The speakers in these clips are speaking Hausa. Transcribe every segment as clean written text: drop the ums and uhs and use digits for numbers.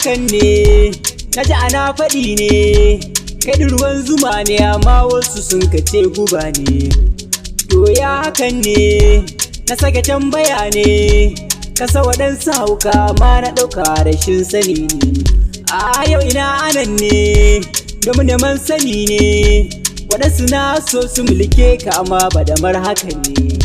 hakan ne, naji ana faɗi ne, kai ruwan zuma ne amma wasu sun kace guba ne. To ya hakan ne, na sake tambaya ne, kasa waɗansu hauka ma na ɗauka rashin sani ne. A yau ina anan ne, domin neman sani ne, waɗansu na so su mulke ka amma ba da mar haka ne.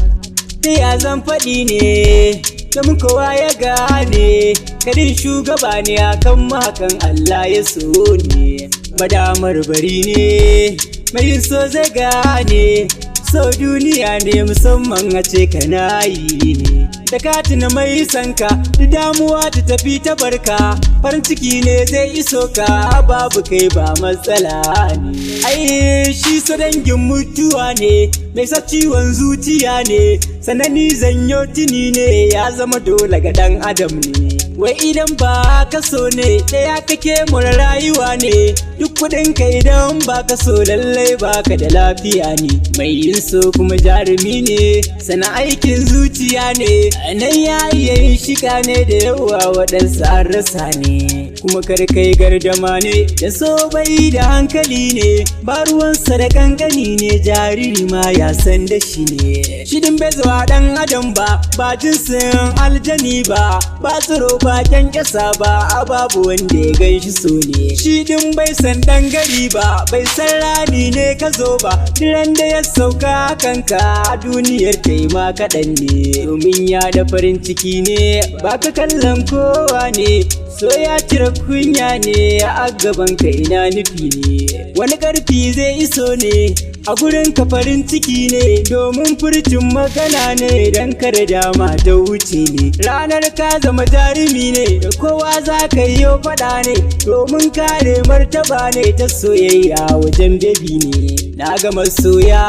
Ta ya zan faɗi ne, domin kowa ya gane, kadin shugaba ne akan mahakan Allah ya so ne. Madamar bari ne, mai so zai gane, so duniya ne musamman a ce kana yi ne. Da katina mai sanka, da damuwa ta tafi ta barka, farin ciki ne zai iso ka, babu kai ba matsala ne. Ai shi so dangin mutuwa ne, mai sa ciwon zuciya ne, sanani zanyo tuni ne, ya zama dole ga dan adam ne. Wai idan ba ka so ne, ɗaya kake mura rayuwa ne, duk kuɗin ka idan ba ka so lallai ba ka da lafiya ne. Mai yin so kuma jarumi ne, sana aikin zuciya ne, nan ya iya yin shiga ne da yawa waɗansu an rasa ne. Kuma karkai gardama ne, da so bai da hankali ne, ba ruwansa da kankani ne, jariri ma ya san da shi ne. Shidin bai zuwa ɗan adam ba, ba jinsin aljani ba, ba tsoro ba kyankyasa ba, babu wanda ya gan shi so ne. Shi din bai san dan gari ba, bai san rani ne ka zo ba, diran da ya sauka kanka a duniyar kai ma kaɗan ne. Domin ya da farin ciki ne, ba ka kallon kowa ne, so ya cire kunya ne, a gaban ka ina nufi ne. Wani ƙarfi zai iso ne, a gurin ka farin ciki ne, domin furcin magana ne, dan kada dama ta wuce ne. Ranar ka zama jarumi ne, da kowa za ka yi faɗa ne, domin kare martaba ne ta soyayya wajen bebi ne. Na ga masoya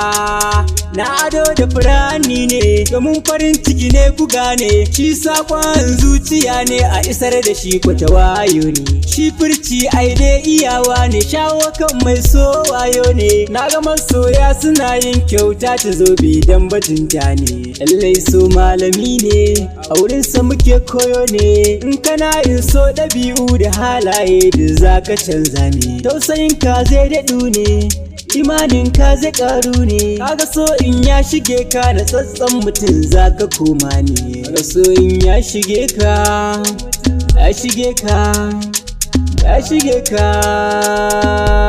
na ado da furani ne, domin farin ciki ne ku gane, shi sakon zuciya ne, a isar da shi kwata wayo ne. Shi furci ai dai iyawa ne, shawo kan mai so wayo ne. Na ga masoya suna yin kyauta ta zobe dan bajinta ne, lallai so malami ne, a wurinsa muke koyo ne. In kana yin so ɗabi'u da halaye da za ka canza ne, tausayin ka zai daɗu ne, imanin ka zai ƙaru ne. Kaga so in ya shige ka, na tsatsan mutum za ka koma ne. Kaga so in ya shige ka, ya shige ka, ya shige ka.